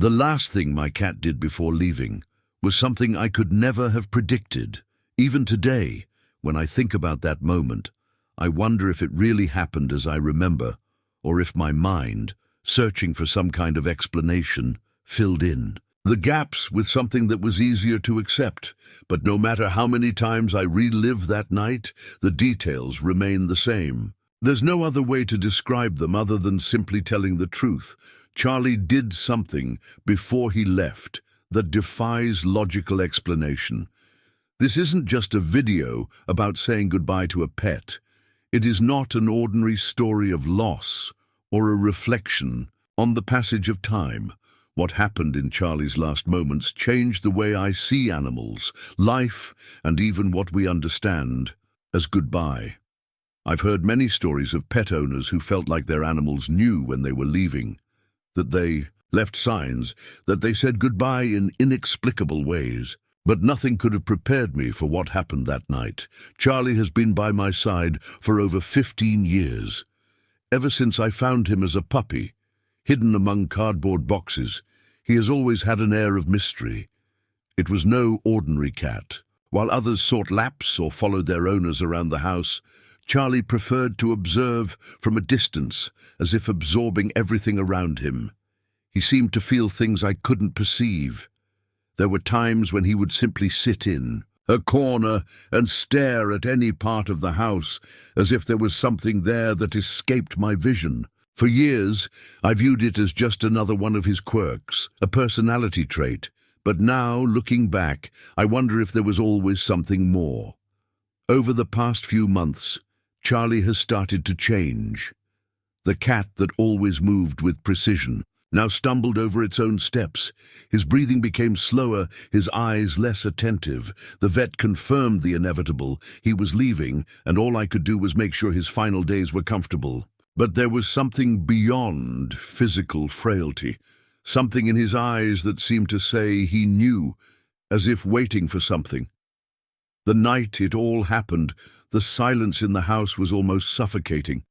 The last thing my cat did before leaving was something I could never have predicted. Even today, when I think about that moment, I wonder if it really happened as I remember, or if my mind, searching for some kind of explanation, filled in the gaps with something that was easier to accept. But no matter how many times I relive that night, the details remain the same. There's no other way to describe them other than simply telling the truth. Charlie did something before he left that defies logical explanation. This isn't just a video about saying goodbye to a pet. It is not an ordinary story of loss or a reflection on the passage of time. What happened in Charlie's last moments changed the way I see animals, life, and even what we understand as goodbye. I've heard many stories of pet owners who felt like their animals knew when they were leaving, that they left signs, that they said goodbye in inexplicable ways. But nothing could have prepared me for what happened that night. Charlie has been by my side for over 15 years. Ever since I found him as a puppy, hidden among cardboard boxes, he has always had an air of mystery. It was no ordinary cat. While others sought laps or followed their owners around the house, Charlie preferred to observe from a distance, as if absorbing everything around him. He seemed to feel things I couldn't perceive. There were times when he would simply sit in a corner and stare at any part of the house, as if there was something there that escaped my vision. For years, I viewed it as just another one of his quirks, a personality trait. But now, looking back, I wonder if there was always something more. Over the past few months, Charlie has started to change. The cat that always moved with precision now stumbled over its own steps. His breathing became slower, his eyes less attentive. The vet confirmed the inevitable. He was leaving, and all I could do was make sure his final days were comfortable. But there was something beyond physical frailty, something in his eyes that seemed to say he knew, as if waiting for something. The night it all happened, the silence in the house was almost suffocating.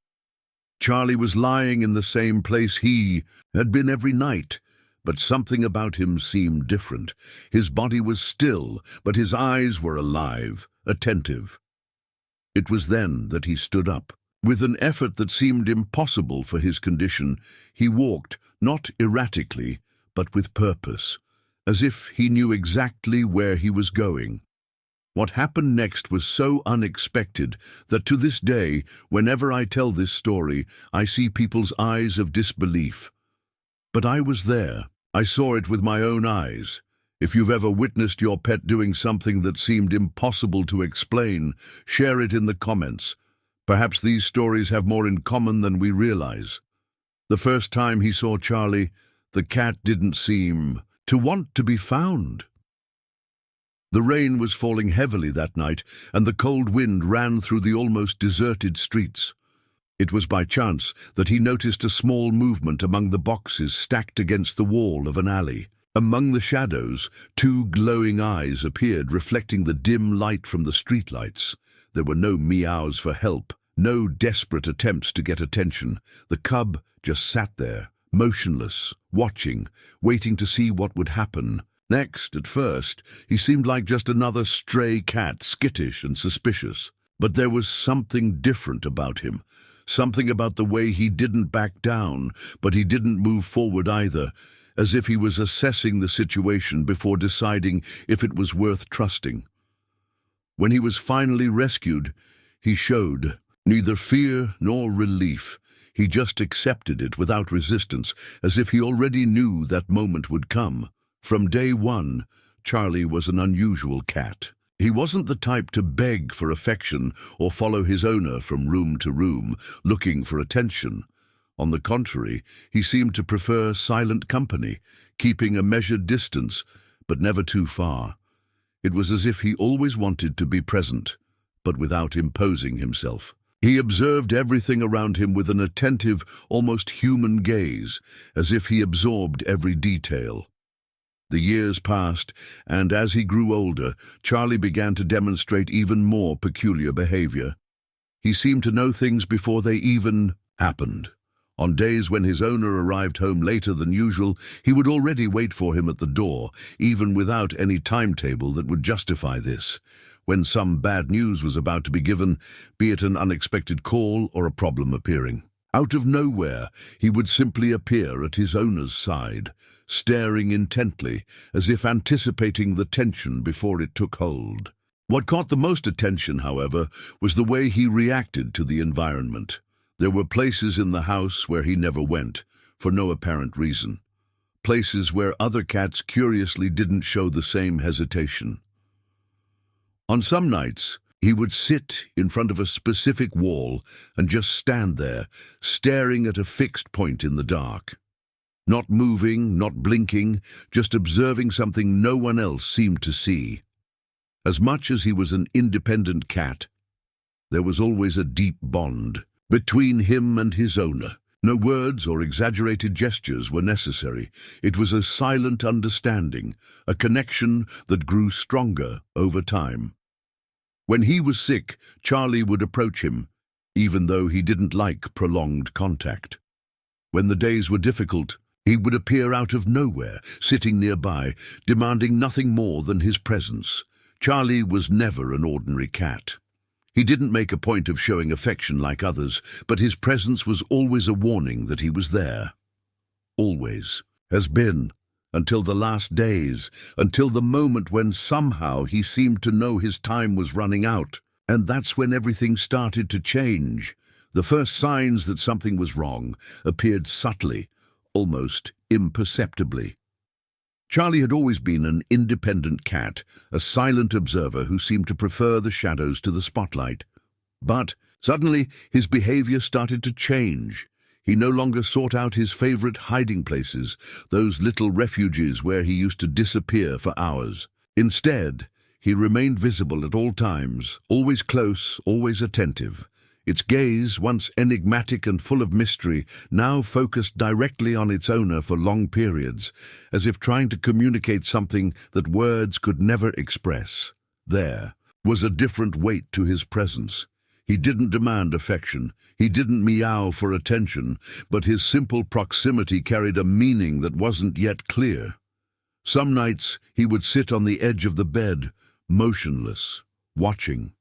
Charlie was lying in the same place he had been every night, but something about him seemed different. His body was still, but his eyes were alive, attentive. It was then that he stood up. With an effort that seemed impossible for his condition, he walked, not erratically, but with purpose, as if he knew exactly where he was going. What happened next was so unexpected that to this day, whenever I tell this story, I see people's eyes of disbelief. But I was there. I saw it with my own eyes. If you've ever witnessed your pet doing something that seemed impossible to explain, share it in the comments. Perhaps these stories have more in common than we realize. The first time he saw Charlie, the cat didn't seem to want to be found. The rain was falling heavily that night, and the cold wind ran through the almost deserted streets. It was by chance that he noticed a small movement among the boxes stacked against the wall of an alley. Among the shadows, two glowing eyes appeared, reflecting the dim light from the streetlights. There were no meows for help, no desperate attempts to get attention. The cub just sat there, motionless, watching, waiting to see what would happen. Next, at first, he seemed like just another stray cat, skittish and suspicious. But there was something different about him, something about the way he didn't back down, but he didn't move forward either, as if he was assessing the situation before deciding if it was worth trusting. When he was finally rescued, he showed neither fear nor relief. He just accepted it without resistance, as if he already knew that moment would come. From day one, Charlie was an unusual cat. He wasn't the type to beg for affection or follow his owner from room to room, looking for attention. On the contrary, he seemed to prefer silent company, keeping a measured distance, but never too far. It was as if he always wanted to be present, but without imposing himself. He observed everything around him with an attentive, almost human gaze, as if he absorbed every detail. The years passed, and as he grew older, Charlie began to demonstrate even more peculiar behavior. He seemed to know things before they even happened. On days when his owner arrived home later than usual, he would already wait for him at the door, even without any timetable that would justify this. When some bad news was about to be given, be it an unexpected call or a problem appearing. Out of nowhere, he would simply appear at his owner's side, staring intently, as if anticipating the tension before it took hold. What caught the most attention, however, was the way he reacted to the environment. There were places in the house where he never went, for no apparent reason. Places where other cats curiously didn't show the same hesitation. On some nights, he would sit in front of a specific wall and just stand there, staring at a fixed point in the dark. Not moving, not blinking, just observing something no one else seemed to see. As much as he was an independent cat, there was always a deep bond between him and his owner. No words or exaggerated gestures were necessary. It was a silent understanding, a connection that grew stronger over time. When he was sick, Charlie would approach him, even though he didn't like prolonged contact. When the days were difficult, he would appear out of nowhere, sitting nearby, demanding nothing more than his presence. Charlie was never an ordinary cat. He didn't make a point of showing affection like others, but his presence was always a warning that he was there. Always. Has been. Until the last days, until the moment when somehow he seemed to know his time was running out. And that's when everything started to change. The first signs that something was wrong appeared subtly, almost imperceptibly. Charlie had always been an independent cat, a silent observer who seemed to prefer the shadows to the spotlight. But suddenly his behavior started to change. He no longer sought out his favorite hiding places, those little refuges where he used to disappear for hours. Instead, he remained visible at all times, always close, always attentive. Its gaze, once enigmatic and full of mystery, now focused directly on its owner for long periods, as if trying to communicate something that words could never express. There was a different weight to his presence. He didn't demand affection, he didn't meow for attention, but his simple proximity carried a meaning that wasn't yet clear. Some nights he would sit on the edge of the bed, motionless, watching.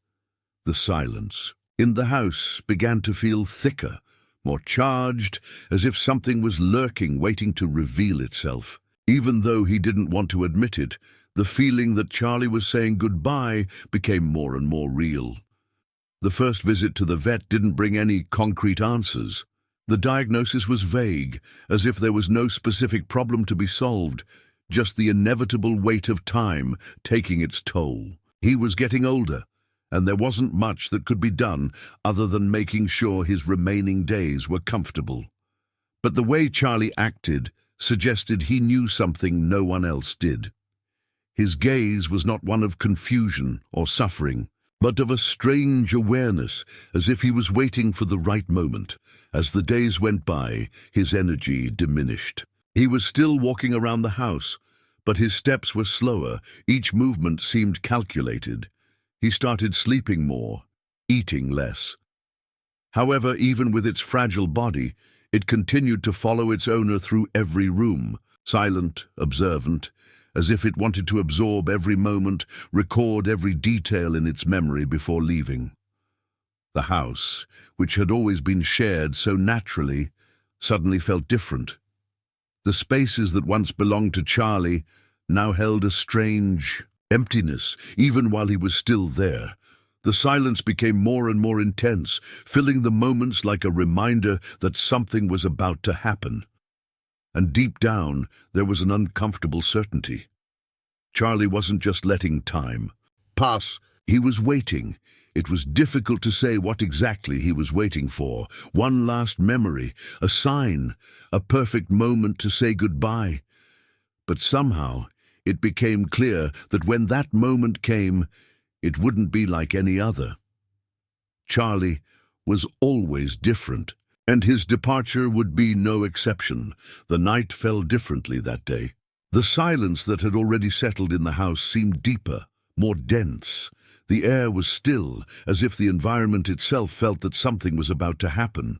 The silence in the house began to feel thicker, more charged, as if something was lurking, waiting to reveal itself. Even though he didn't want to admit it, the feeling that Charlie was saying goodbye became more and more real. The first visit to the vet didn't bring any concrete answers. The diagnosis was vague, as if there was no specific problem to be solved, just the inevitable weight of time taking its toll. He was getting older, and there wasn't much that could be done other than making sure his remaining days were comfortable. But the way Charlie acted suggested he knew something no one else did. His gaze was not one of confusion or suffering, but of a strange awareness, as if he was waiting for the right moment. As the days went by, his energy diminished. He was still walking around the house, but his steps were slower, each movement seemed calculated. He started sleeping more, eating less. However, even with its fragile body, it continued to follow its owner through every room, silent, observant, as if it wanted to absorb every moment, record every detail in its memory before leaving. The house, which had always been shared so naturally, suddenly felt different. The spaces that once belonged to Charlie now held a strange emptiness, even while he was still there. The silence became more and more intense, filling the moments like a reminder that something was about to happen. And deep down, there was an uncomfortable certainty. Charlie wasn't just letting time pass, he was waiting. It was difficult to say what exactly he was waiting for. One last memory, a sign, a perfect moment to say goodbye. But somehow, it became clear that when that moment came, it wouldn't be like any other. Charlie was always different, and his departure would be no exception. The night fell differently that day. The silence that had already settled in the house seemed deeper, more dense. The air was still, as if the environment itself felt that something was about to happen.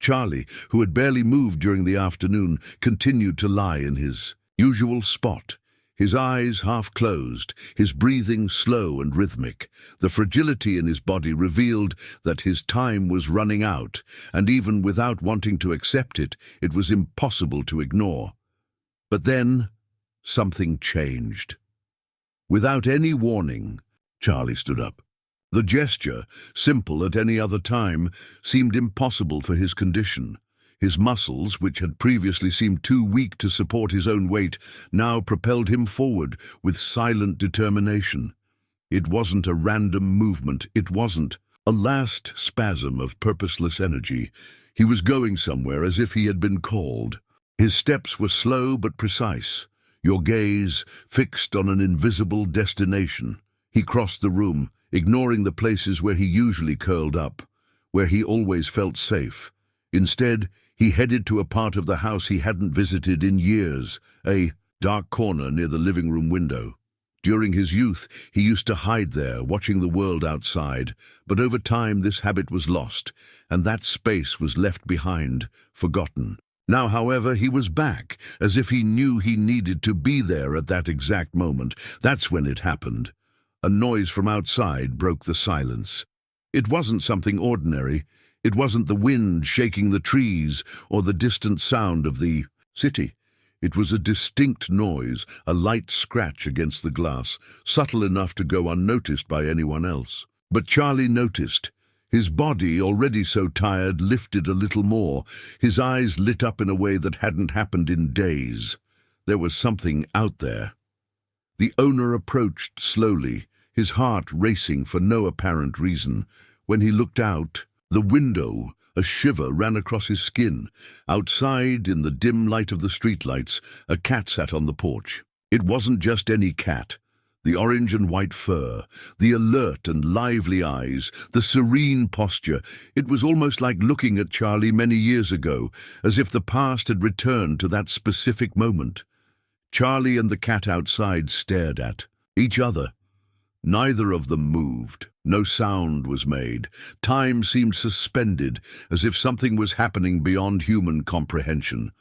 Charlie, who had barely moved during the afternoon, continued to lie in his usual spot, his eyes half closed, his breathing slow and rhythmic. The fragility in his body revealed that his time was running out, and even without wanting to accept it, it was impossible to ignore. But then, something changed. Without any warning, Charlie stood up. The gesture, simple at any other time, seemed impossible for his condition. His muscles, which had previously seemed too weak to support his own weight, now propelled him forward with silent determination. It wasn't a random movement. It wasn't a last spasm of purposeless energy. He was going somewhere as if he had been called. His steps were slow but precise, your gaze fixed on an invisible destination. He crossed the room, ignoring the places where he usually curled up, where he always felt safe. Instead, he headed to a part of the house he hadn't visited in years, a dark corner near the living room window. During his youth, he used to hide there, watching the world outside, but over time this habit was lost, and that space was left behind, forgotten. Now, however, he was back, as if he knew he needed to be there at that exact moment. That's when it happened. A noise from outside broke the silence. It wasn't something ordinary. It wasn't the wind shaking the trees or the distant sound of the city. It was a distinct noise, a light scratch against the glass, subtle enough to go unnoticed by anyone else. But Charlie noticed. His body, already so tired, lifted a little more. His eyes lit up in a way that hadn't happened in days. There was something out there. The owner approached slowly, his heart racing for no apparent reason. When he looked out, the window, a shiver ran across his skin. Outside, in the dim light of the streetlights, a cat sat on the porch. It wasn't just any cat. The orange and white fur, the alert and lively eyes, the serene posture. It was almost like looking at Charlie many years ago, as if the past had returned to that specific moment. Charlie and the cat outside stared at each other. Neither of them moved. No sound was made. Time seemed suspended, as if something was happening beyond human comprehension.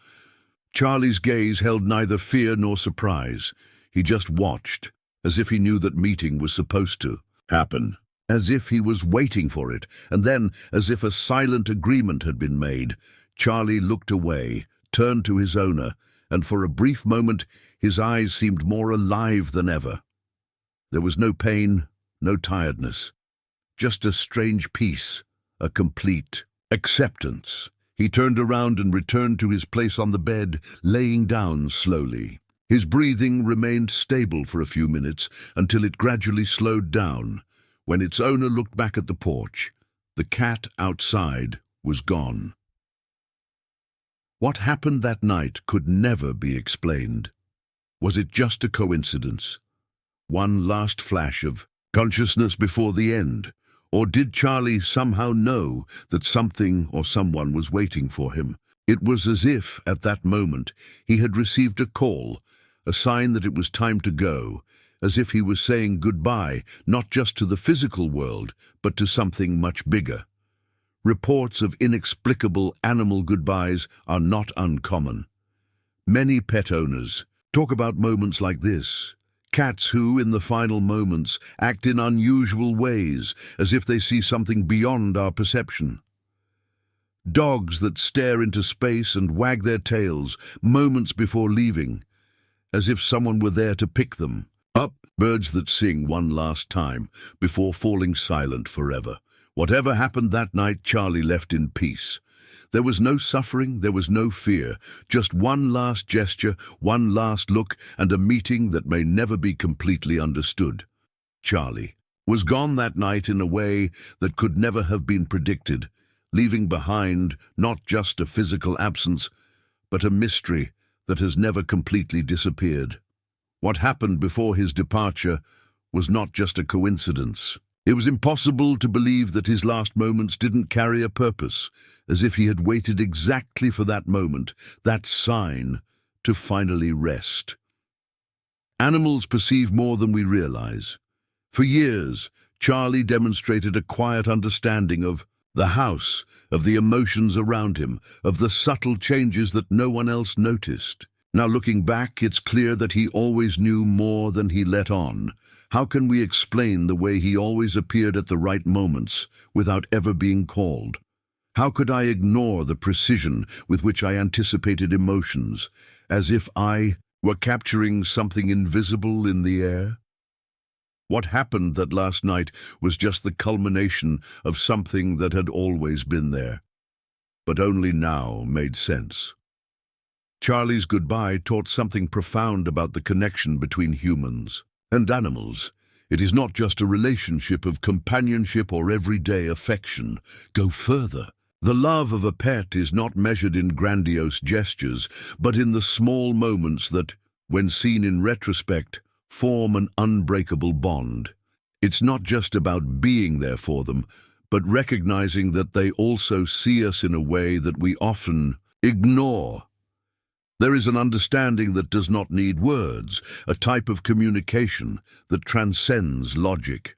Charlie's gaze held neither fear nor surprise. He just watched, as if he knew that meeting was supposed to happen, as if he was waiting for it, and then, as if a silent agreement had been made, Charlie looked away, turned to his owner, and for a brief moment his eyes seemed more alive than ever. There was no pain, no tiredness, just a strange peace, a complete acceptance. He turned around and returned to his place on the bed, laying down slowly. His breathing remained stable for a few minutes until it gradually slowed down. When its owner looked back at the porch, the cat outside was gone. What happened that night could never be explained. Was it just a coincidence? One last flash of consciousness before the end? Or did Charlie somehow know that something or someone was waiting for him? It was as if, at that moment, he had received a call, a sign that it was time to go, as if he was saying goodbye, not just to the physical world, but to something much bigger. Reports of inexplicable animal goodbyes are not uncommon. Many pet owners talk about moments like this. Cats who, in the final moments, act in unusual ways, as if they see something beyond our perception. Dogs that stare into space and wag their tails moments before leaving, as if someone were there to pick them up. Birds that sing one last time before falling silent forever. Whatever happened that night, Charlie left in peace. There was no suffering, there was no fear, just one last gesture, one last look, and a meeting that may never be completely understood. Charlie was gone that night in a way that could never have been predicted, leaving behind not just a physical absence, but a mystery that has never completely disappeared. What happened before his departure was not just a coincidence. It was impossible to believe that his last moments didn't carry a purpose, as if he had waited exactly for that moment, that sign, to finally rest. Animals perceive more than we realize. For years, Charlie demonstrated a quiet understanding of the house, of the emotions around him, of the subtle changes that no one else noticed. Now looking back, it's clear that he always knew more than he let on. How can we explain the way he always appeared at the right moments without ever being called? How could I ignore the precision with which I anticipated emotions, as if I were capturing something invisible in the air? What happened that last night was just the culmination of something that had always been there, but only now made sense. Charlie's goodbye taught something profound about the connection between humans and animals. It is not just a relationship of companionship or everyday affection. Go further. The love of a pet is not measured in grandiose gestures, but in the small moments that, when seen in retrospect, form an unbreakable bond. It's not just about being there for them, but recognizing that they also see us in a way that we often ignore. There is an understanding that does not need words, a type of communication that transcends logic.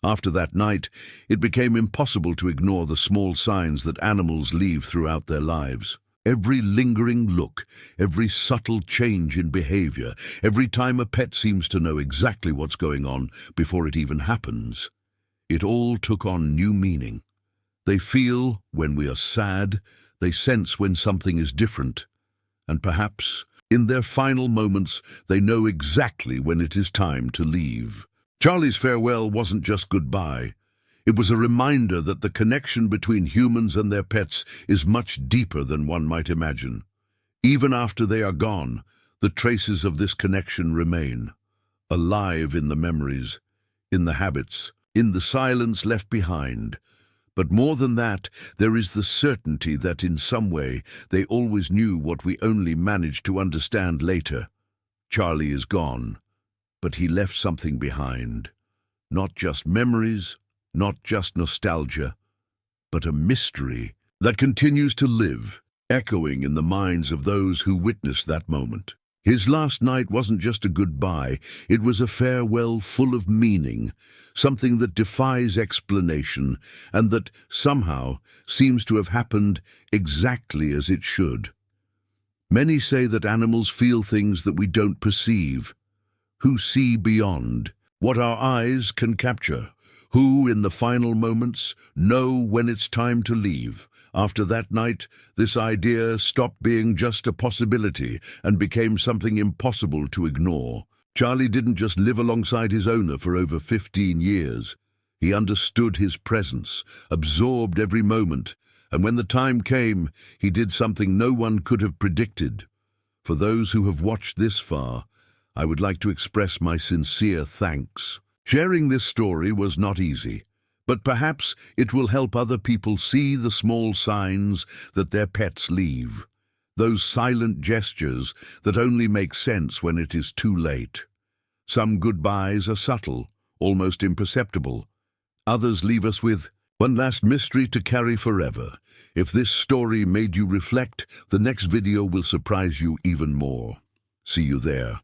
After that night, it became impossible to ignore the small signs that animals leave throughout their lives. Every lingering look, every subtle change in behavior, every time a pet seems to know exactly what's going on before it even happens. It all took on new meaning. They feel when we are sad, they sense when something is different, and perhaps, in their final moments, they know exactly when it is time to leave. Charlie's farewell wasn't just goodbye. It was a reminder that the connection between humans and their pets is much deeper than one might imagine. Even after they are gone, the traces of this connection remain, alive in the memories, in the habits, in the silence left behind. But more than that, there is the certainty that in some way they always knew what we only managed to understand later. Charlie is gone, but he left something behind. Not just memories, not just nostalgia, but a mystery that continues to live, echoing in the minds of those who witnessed that moment. His last night wasn't just a goodbye, it was a farewell full of meaning, something that defies explanation and that, somehow, seems to have happened exactly as it should. Many say that animals feel things that we don't perceive, who see beyond what our eyes can capture, who, in the final moments, know when it's time to leave. After that night, this idea stopped being just a possibility and became something impossible to ignore. Charlie didn't just live alongside his owner for over 15 years. He understood his presence, absorbed every moment, and when the time came, he did something no one could have predicted. For those who have watched this far, I would like to express my sincere thanks. Sharing this story was not easy, but perhaps it will help other people see the small signs that their pets leave, those silent gestures that only make sense when it is too late. Some goodbyes are subtle, almost imperceptible. Others leave us with one last mystery to carry forever. If this story made you reflect, the next video will surprise you even more. See you there.